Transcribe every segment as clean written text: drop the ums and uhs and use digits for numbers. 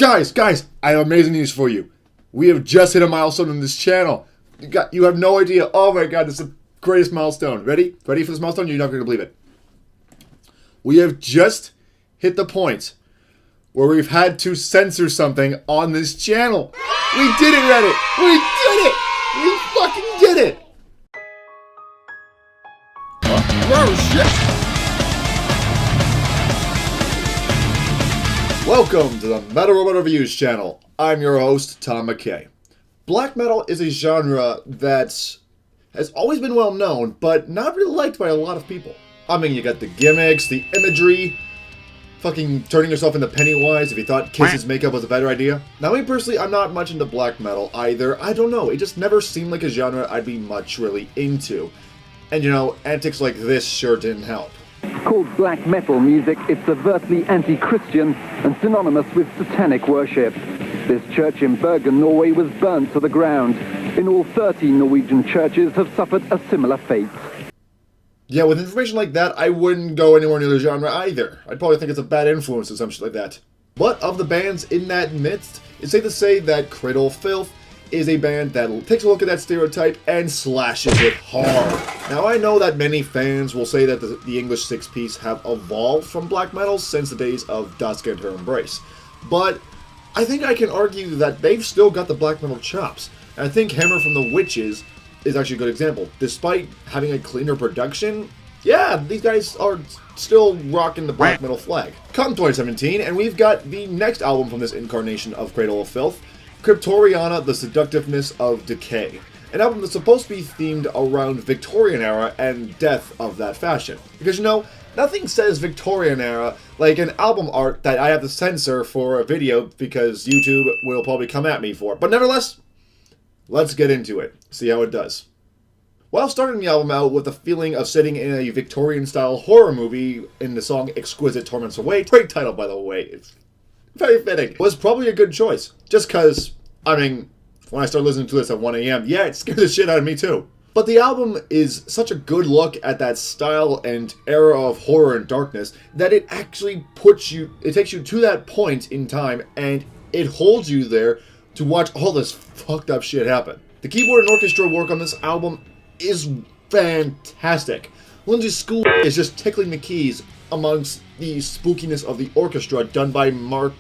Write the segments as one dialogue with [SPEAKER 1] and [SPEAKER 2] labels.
[SPEAKER 1] Guys, I have amazing news for you. We have just hit a milestone on this channel. You have no idea. Oh my god, this is the greatest milestone. Ready? Ready for this milestone? You're not going to believe it. We have just hit the point where we've had to censor something on this channel. We did it, Reddit! We did it! We fucking did it! Oh shit! Welcome to the Metal Robot Reviews channel. I'm your host, Tom McKay. Black metal is a genre that has always been well known, but not really liked by a lot of people. I mean, you got the gimmicks, the imagery, fucking turning yourself into Pennywise if you thought Kiss's makeup was a better idea. Now, me personally, I'm not much into black metal either. I don't know, it just never seemed like a genre I'd be much really into. And you know, antics like this sure didn't help.
[SPEAKER 2] Called black metal music, it's overtly anti-Christian and synonymous with satanic worship. This church in Bergen, Norway was burnt to the ground. In all, 30 Norwegian churches have suffered a similar fate.
[SPEAKER 1] Yeah, with information like that, I wouldn't go anywhere near the genre either. I'd probably think it's a bad influence or some shit like that. But of the bands in that midst, it's safe to say that Cradle of Filth is a band that takes a look at that stereotype and slashes it hard. Now, I know that many fans will say that the English six-piece have evolved from black metal since the days of Dusk and Her Embrace, but I think I can argue that they've still got the black metal chops. And I think Hammer from the Witches is actually a good example. Despite having a cleaner production, yeah, these guys are still rocking the black metal flag. Come 2017, and we've got the next album from this incarnation of Cradle of Filth, Cryptoriana, The Seductiveness of Decay. An album that's supposed to be themed around Victorian era and death of that fashion. Because, you know, nothing says Victorian era like an album art that I have to censor for a video because YouTube will probably come at me for. But nevertheless, let's get into it. See how it does. While starting the album out with the feeling of sitting in a Victorian-style horror movie in the song Exquisite Torments Await, great title by the way, it's very fitting, was probably a good choice. Just cause, I mean, when I started listening to this at 1 a.m., yeah, it scared the shit out of me too. But the album is such a good look at that style and era of horror and darkness that it actually takes you to that point in time and it holds you there to watch all this fucked up shit happen. The keyboard and orchestra work on this album is fantastic. Lindsay School is just tickling the keys amongst the spookiness of the orchestra done by Martin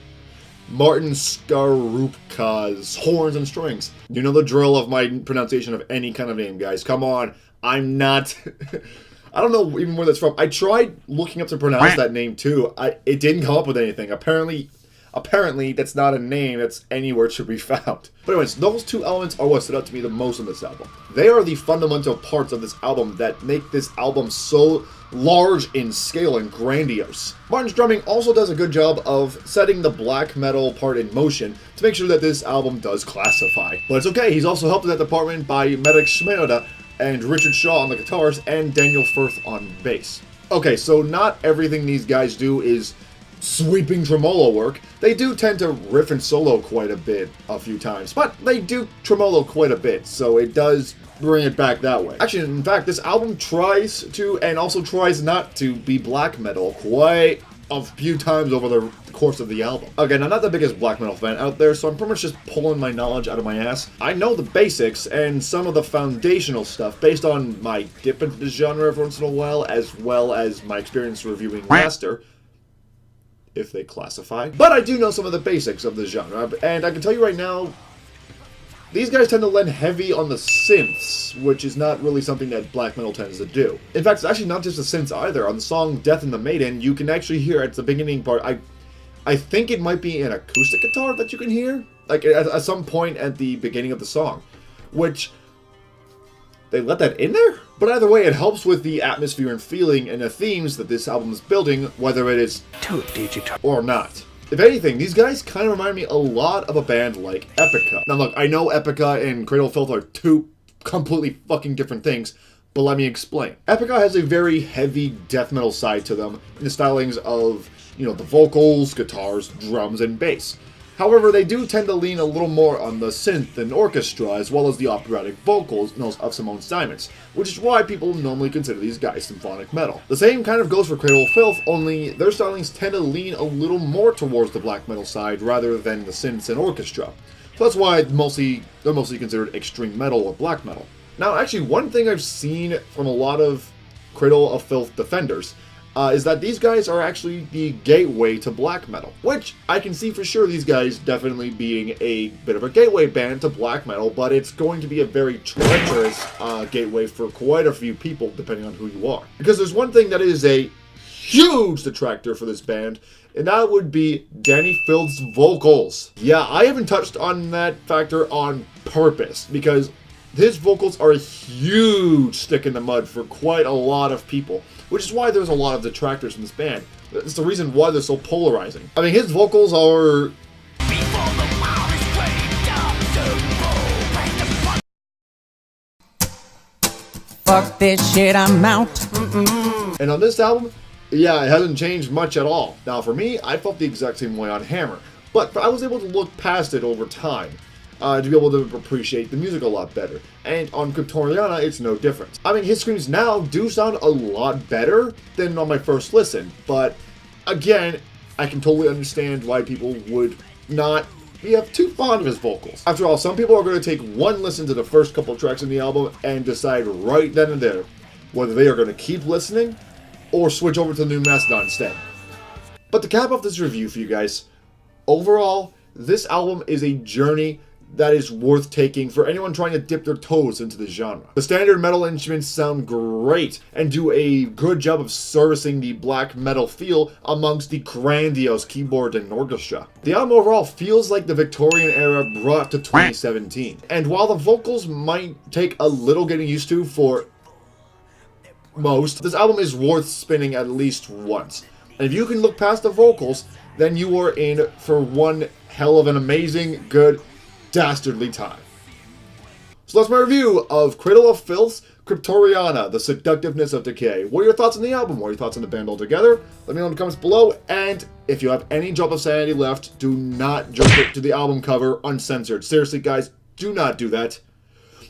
[SPEAKER 1] Skarupka's horns and strings. You know the drill of my pronunciation of any kind of name, guys. Come on. I'm not... I don't know even where that's from. I tried looking up to pronounce that name too. It didn't come up with anything. Apparently that's not a name that's anywhere to be found. But anyways, those two elements are what stood out to me the most on this album. They are the fundamental parts of this album that make this album so large in scale and grandiose. Martin's drumming also does a good job of setting the black metal part in motion to make sure that this album does classify. But it's okay, he's also helped in that department by Medic Schmeoda and Richard Shaw on the guitars and Daniel Firth on bass. Okay, so not everything these guys do is sweeping tremolo work. They do tend to riff and solo quite a bit a few times, but they do tremolo quite a bit, so it does bring it back that way. Actually, in fact, this album tries to, and also tries not to, be black metal quite a few times over the course of the album. Again, I'm not the biggest black metal fan out there, so I'm pretty much just pulling my knowledge out of my ass. I know the basics and some of the foundational stuff based on my dip into the genre every once in a while, as well as my experience reviewing Master, if they classify. But I do know some of the basics of the genre, and I can tell you right now, these guys tend to lean heavy on the synths, which is not really something that black metal tends to do. In fact, it's actually not just the synths either. On the song Death in the Maiden, you can actually hear at the beginning part, I think it might be an acoustic guitar that you can hear, like at some point at the beginning of the song, which they let that in there? But either way, it helps with the atmosphere and feeling and the themes that this album is building, whether it is too digital or not. If anything, these guys kind of remind me a lot of a band like Epica. Now look, I know Epica and Cradle of Filth are two completely fucking different things, but let me explain. Epica has a very heavy death metal side to them in the stylings of, you know, the vocals, guitars, drums, and bass. However, they do tend to lean a little more on the synth and orchestra, as well as the operatic vocals of Simone Simons, which is why people normally consider these guys symphonic metal. The same kind of goes for Cradle of Filth, only their stylings tend to lean a little more towards the black metal side rather than the synths and orchestra. So that's why they're mostly considered extreme metal or black metal. Now, actually, one thing I've seen from a lot of Cradle of Filth defenders is that these guys are actually the gateway to black metal, which I can see for sure these guys definitely being a bit of a gateway band to black metal, but it's going to be a very treacherous gateway for quite a few people, depending on who you are. Because there's one thing that is a huge detractor for this band, and that would be Danny Filth's vocals. Yeah, I haven't touched on that factor on purpose, because his vocals are a huge stick in the mud for quite a lot of people, which is why there's a lot of detractors in this band. It's the reason why they're so polarizing. I mean, his vocals are...
[SPEAKER 3] Fuck this shit, I'm out.
[SPEAKER 1] And on this album, yeah, it hasn't changed much at all. Now, for me, I felt the exact same way on Hammer, but I was able to look past it over time. To be able to appreciate the music a lot better. And on Cryptoriana, it's no different. I mean, his screams now do sound a lot better than on my first listen, but again, I can totally understand why people would not be too fond of his vocals. After all, some people are going to take one listen to the first couple tracks in the album and decide right then and there whether they are going to keep listening or switch over to the new Mastodon instead. But to cap off this review for you guys, overall, this album is a journey that is worth taking for anyone trying to dip their toes into the genre. The standard metal instruments sound great and do a good job of servicing the black metal feel amongst the grandiose keyboard and orchestra. The album overall feels like the Victorian era brought to 2017. And while the vocals might take a little getting used to for most, this album is worth spinning at least once. And if you can look past the vocals, then you are in for one hell of an amazing, good, dastardly time. So that's my review of Cradle of Filth's Cryptoriana, The Seductiveness of Decay. What are your thoughts on the album? What are your thoughts on the band altogether? Let me know in the comments below, and if you have any drop of sanity left, do not jump it to the album cover uncensored. Seriously, guys, do not do that.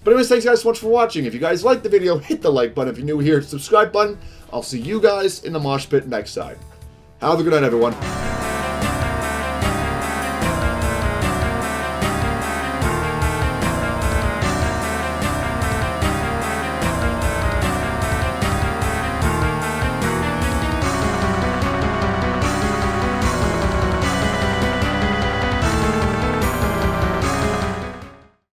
[SPEAKER 1] But anyways, thanks guys so much for watching. If you guys liked the video, hit the like button. If you're new here, subscribe button. I'll see you guys in the mosh pit next time. Have a good night, everyone.